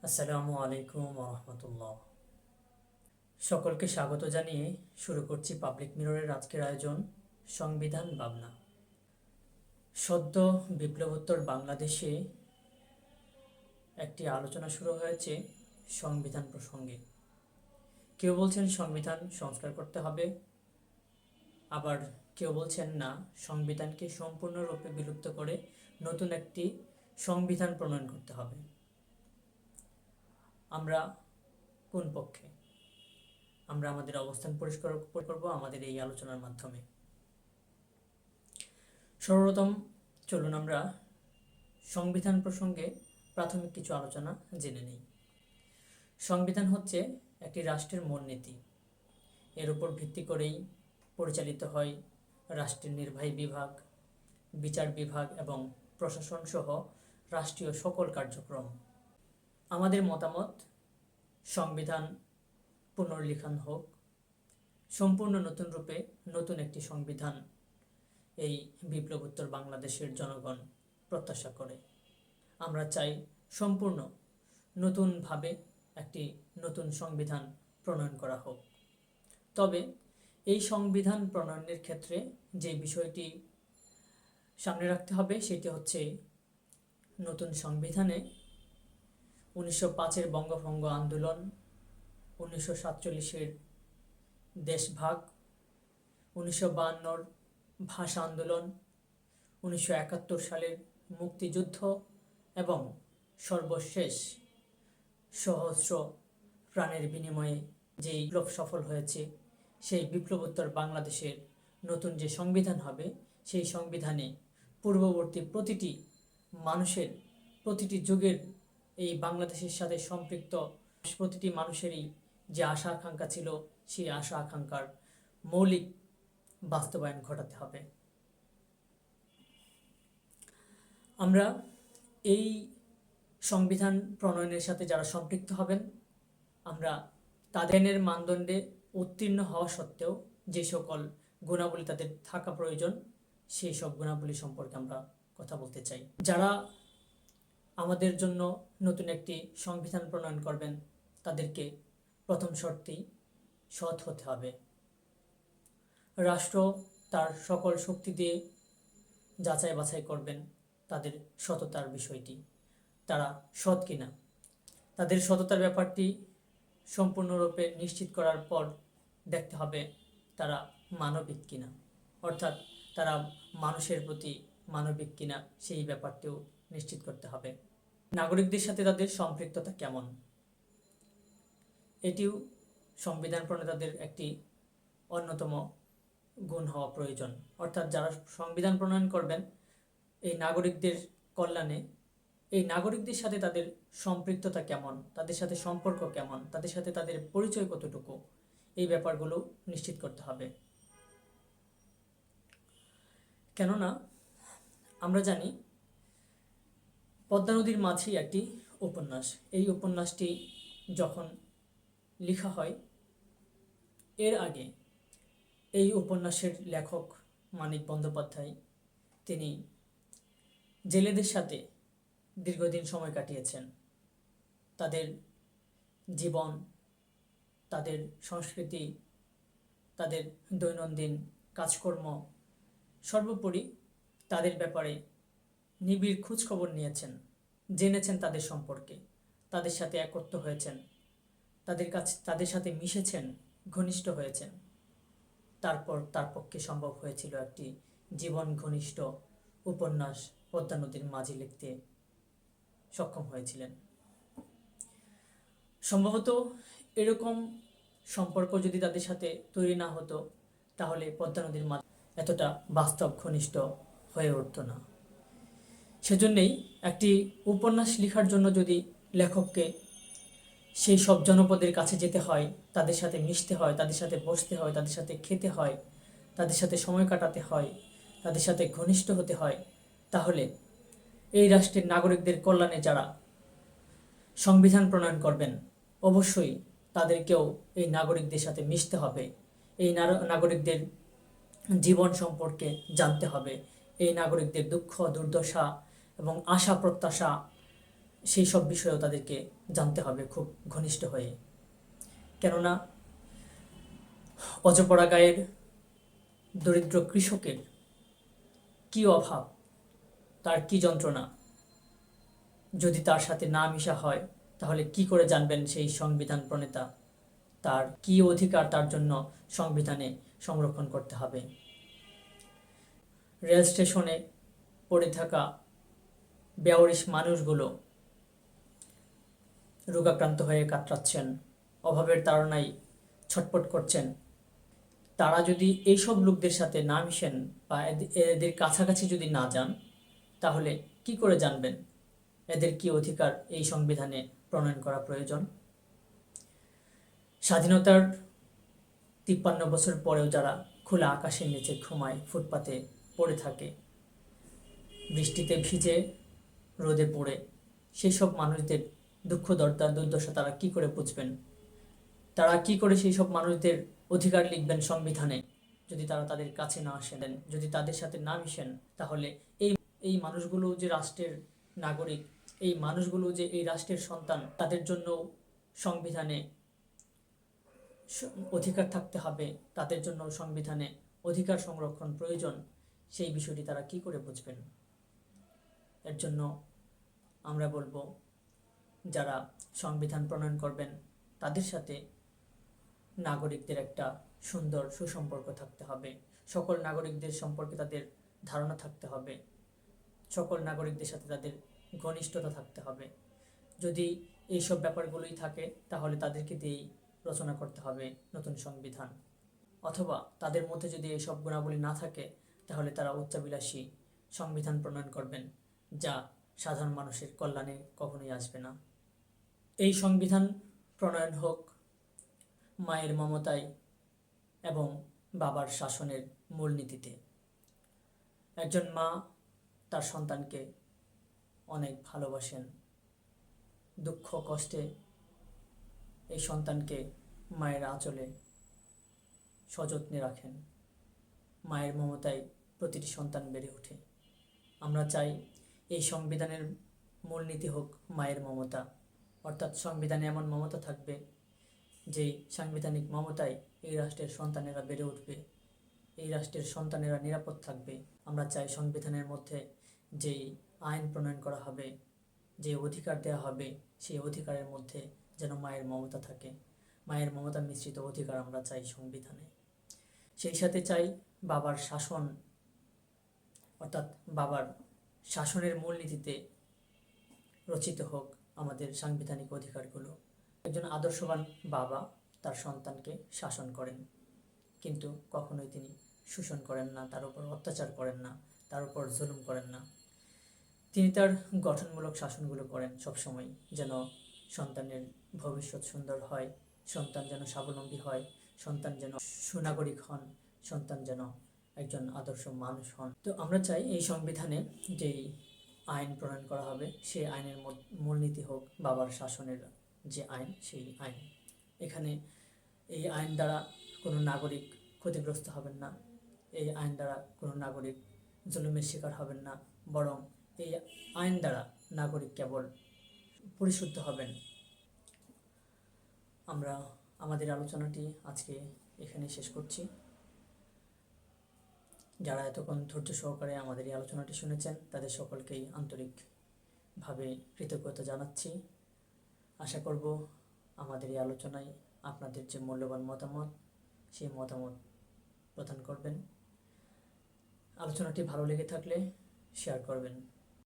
আসসালামু আলাইকুম রহমতুল্লাহ। সকলকে স্বাগত জানিয়ে শুরু করছি পাবলিক মিররের আজকের আয়োজন সংবিধান ভাবনা। সদ্য বিপ্লবোত্তর বাংলাদেশে একটি আলোচনা শুরু হয়েছে সংবিধান প্রসঙ্গে। কেউ বলছেন সংবিধান সংস্কার করতে হবে, আবার কেউ বলছেন না, সংবিধানকে সম্পূর্ণরূপে বিলুপ্ত করে নতুন একটি সংবিধান প্রণয়ন করতে হবে। আমরা কোন পক্ষে? আমরা আমাদের অবস্থান পরিষ্কার করব আমাদের এই আলোচনার মাধ্যমে। সর্বপ্রথম চলুন আমরা সংবিধান প্রসঙ্গে প্রাথমিক কিছু আলোচনা জেনে নিই। সংবিধান হচ্ছে একটি রাষ্ট্রের মূলনীতি। এর উপর ভিত্তি করেই পরিচালিত হয় রাষ্ট্রের নির্বাহী বিভাগ, বিচার বিভাগ এবং প্রশাসন সহ রাষ্ট্রীয় সকল কার্যক্রম। আমাদের মতামত, সংবিধান পুনর্লিখন হোক, সম্পূর্ণ নতুন রূপে নতুন একটি সংবিধান এই বিপ্লবোত্তর বাংলাদেশের জনগণ প্রত্যাশা করে। আমরা চাই সম্পূর্ণ নতুনভাবে একটি নতুন সংবিধান প্রণয়ন করা হোক। তবে এই সংবিধান প্রণয়নের ক্ষেত্রে যে বিষয়টি সামনে রাখতে হবে সেটি হচ্ছে, নতুন সংবিধানে 1905-এর বঙ্গভঙ্গ আন্দোলন, 1947-এর দেশভাগ, 1952-র ভাষা আন্দোলন, 1971 সালের মুক্তিযুদ্ধ এবং সর্বশেষ সহস্র প্রাণের বিনিময়ে যে বিপ্লব সফল হয়েছে, সেই বিপ্লবোত্তর বাংলাদেশের নতুন যে সংবিধান হবে, সেই সংবিধানে পূর্ববর্তী প্রতিটি মানুষের, প্রতিটি যুগের এই বাংলাদেশের সাথে সম্পৃক্ত প্রতিটি মানুষেরই যে আশা আকাঙ্ক্ষা ছিল, সেই আশা আকাঙ্ক্ষার মৌলিক বাস্তবায়ন ঘটাতে হবে। আমরা এই সংবিধান প্রণয়নের সাথে যারা সম্পৃক্ত হবেন, আমরা তাদের মানদণ্ডে উত্তীর্ণ হওয়া সত্ত্বেও যে সকল গুণাবলী তাদের থাকা প্রয়োজন, সেই সব গুণাবলী সম্পর্কে আমরা কথা বলতে চাই। যারা আমাদের জন্য নতুন একটি সংবিধান প্রণয়ন করবেন, তাদেরকে প্রথম শর্তেই সৎ হতে হবে। রাষ্ট্র তার সকল শক্তি দিয়ে যাচাই বাছাই করবেন তাদের সততার বিষয়টি, তারা সৎ কিনা। তাদের সততার ব্যাপারটি সম্পূর্ণরূপে নিশ্চিত করার পর দেখতে হবে তারা মানবিক কিনা, অর্থাৎ তারা মানুষের প্রতি মানবিক কিনা, সেই ব্যাপারটিও নিশ্চিত করতে হবে। নাগরিকদের সাথে তাদের সম্পৃক্ততা কেমন, এটিও সংবিধান প্রণেতাদের একটি অন্যতম গুণ হওয়া প্রয়োজন। অর্থাৎ যারা সংবিধান প্রণয়ন করবেন এই নাগরিকদের কল্যাণে, এই নাগরিকদের সাথে তাদের সম্পৃক্ততা কেমন, তাদের সাথে সম্পর্ক কেমন, তাদের সাথে তাদের পরিচয় কতটুকু, এই ব্যাপারগুলো নিশ্চিত করতে হবে। কেননা আমরা জানি পদ্মা নদীর মাঝি একটি উপন্যাস। এই উপন্যাসটি যখন লেখা হয়, এর আগে এই উপন্যাসের লেখক মানিক বন্দ্যোপাধ্যায়, তিনি জেলেদের সাথে দীর্ঘদিন সময় কাটিয়েছেন। তাদের জীবন, তাদের সংস্কৃতি, তাদের দৈনন্দিন কাজকর্ম, সর্বোপরি তাদের ব্যাপারে নিবিড় খোঁজখবর নিয়েছেন, জেনেছেন তাদের সম্পর্কে, তাদের সাথে একত্র হয়েছেন, তাদের সাথে মিশেছেন, ঘনিষ্ঠ হয়েছেন। তারপর তার পক্ষে সম্ভব হয়েছিল একটি জীবন ঘনিষ্ঠ উপন্যাস পদ্মা নদীর মাঝি লিখতে সক্ষম হয়েছিলেন। সম্ভবত এরকম সম্পর্ক যদি তাদের সাথে তৈরি না হতো, তাহলে পদ্মা নদীর মাঝি এতটা বাস্তব ঘনিষ্ঠ হয়ে উঠত না। সেজন্যেই একটি উপন্যাস লেখার জন্য যদি লেখককে সেই সব জনপদের কাছে যেতে হয়, তাদের সাথে মিশতে হয়, তাদের সাথে বসতে হয়, তাদের সাথে খেতে হয়, তাদের সাথে সময় কাটাতে হয়, তাদের সাথে ঘনিষ্ঠ হতে হয়, তাহলে এই রাষ্ট্রের নাগরিকদের কল্যাণে যারা সংবিধান প্রণয়ন করবেন, অবশ্যই তাদেরকেও এই নাগরিকদের সাথে মিশতে হবে, এই নাগরিকদের জীবন সম্পর্কে জানতে হবে, এই নাগরিকদের দুঃখ দুর্দশা এবং আশা প্রত্যাশা সেই সব বিষয়েও তাদেরকে জানতে হবে খুব ঘনিষ্ঠ হয়ে। কেননা অজপড়া গায়ের দরিদ্র কৃষকের কী অভাব, তার কী যন্ত্রণা, যদি তার সাথে না মিশা হয় তাহলে কি করে জানবেন সেই সংবিধান প্রণেতা তার কী অধিকার তার জন্য সংবিধানে সংরক্ষণ করতে হবে। রেল স্টেশনে পড়ে থাকা বেওয়ারিশ মানুষগুলো রোগাক্রান্ত হয়ে কাতরাচ্ছেন, অভাবের তাড়নায় ছটফট করছেন। তারা যদি এইসব লোকদের সাথে না মিশেন বা এদের কাছাকাছি যদি না যান, তাহলে কি করে জানবেন এদের কি অধিকার এই সংবিধানে প্রণয়ন করা প্রয়োজন। স্বাধীনতার 53 বছর পরেও যারা খোলা আকাশের নিচে ঘুমায়, ফুটপাতে পড়ে থাকে, বৃষ্টিতে ভিজে, রোদে পড়ে, সেই সব মানুষদের দুঃখ দুর্দশা তারা কি করে বুঝবেন? তারা কি করে সেই সব মানুষদের অধিকার লিখবেন সংবিধানে যদি তারা তাদের কাছে না আসেন, যদি তাদের সাথে না মিশেন? তাহলে এই এই মানুষগুলো যে রাষ্ট্রের নাগরিক, এই মানুষগুলো যে এই রাষ্ট্রের সন্তান, তাদের জন্য সংবিধানে অধিকার থাকতে হবে, তাদের জন্য সংবিধানে অধিকার সংরক্ষণ প্রয়োজন, সেই বিষয়টি তারা কি করে বুঝবেন? এর জন্য আমরা বলবো, যারা সংবিধান প্রণয়ন করবেন তাদের সাথে নাগরিকদের একটা সুন্দর সুসম্পর্ক থাকতে হবে। সকল নাগরিকদের সম্পর্কে তাদের ধারণা থাকতে হবে, সকল নাগরিকদের সাথে তাদের ঘনিষ্ঠতা থাকতে হবে। যদি এইসব ব্যাপারগুলোই থাকে তাহলে তাদেরকে দিয়েই রচনা করতে হবে নতুন সংবিধান। অথবা তাদের মধ্যে যদি এইসব গুণাবলী না থাকে তাহলে তারা উচ্চাভিলাষী সংবিধান প্রণয়ন করবেন, যা সাধারণ মানুষের কল্যাণে কখনোই আসবে না। এই সংবিধান প্রণয়ন হোক মায়ের মমতায় এবং বাবার শাসনের মূলনীতিতে। একজন মা তার সন্তানকে অনেক ভালোবাসেন, দুঃখ কষ্টে এই সন্তানকে মায়ের আঁচলে সযত্নে রাখেন, মায়ের মমতায় প্রতিটি সন্তান বেড়ে ওঠে। আমরা চাই এই সংবিধানের মূলনীতি হোক মায়ের মমতা, অর্থাৎ সংবিধানে এমন মমতা থাকবে যেই সাংবিধানিক মমতায় এই রাষ্ট্রের সন্তানেরা বেড়ে উঠবে, এই রাষ্ট্রের সন্তানেরা নিরাপদ থাকবে। আমরা চাই সংবিধানের মধ্যে যেই আইন প্রণয়ন করা হবে, যে অধিকার দেওয়া হবে, সেই অধিকারের মধ্যে যেন মায়ের মমতা থাকে, মায়ের মমতা মিশ্রিত অধিকার আমরা চাই সংবিধানে। সেই সাথে চাই বাবার শাসন, অর্থাৎ বাবার শাসনের মূলনীতিতে রচিত হোক আমাদের সাংবিধানিক অধিকারগুলো। একজন আদর্শবান বাবা তার সন্তানকে শাসন করেন, কিন্তু কখনোই তিনি শোষণ করেন না, তার উপর অত্যাচার করেন না, তার উপর জুলুম করেন না। তিনি তার গঠনমূলক শাসনগুলো করেন সবসময়, যেন সন্তানের ভবিষ্যৎ সুন্দর হয়, সন্তান যেন স্বাবলম্বী হয়, সন্তান যেন সুনাগরিক হন, সন্তান যেন একজন আদর্শ মানুষ হন। তো আমরা চাই এই সংবিধানে যেই আইন প্রণয়ন করা হবে সেই আইনের মূলনীতি হোক বাবার শাসনের যে আইন, সেই আইন। এখানে এই আইন দ্বারা কোনো নাগরিক ক্ষতিগ্রস্ত হবেন না, এই আইন দ্বারা কোনো নাগরিক জুলুমের শিকার হবেন না, বরং এই আইন দ্বারা নাগরিক কেবল পরিশুদ্ধ হবেন। আমরা আমাদের আলোচনাটি আজকে এখানে শেষ করছি। যারা এতক্ষণ ধৈর্য সহকারে আমাদের এই আলোচনাটি শুনেছেন তাদের সকলকেই আন্তরিকভাবে কৃতজ্ঞতা জানাচ্ছি। আশা করব আমাদের এই আলোচনায় আপনাদের যে মূল্যবান মতামত, সেই মতামত প্রদান করবেন। আলোচনাটি ভালো লেগে থাকলে শেয়ার করবেন।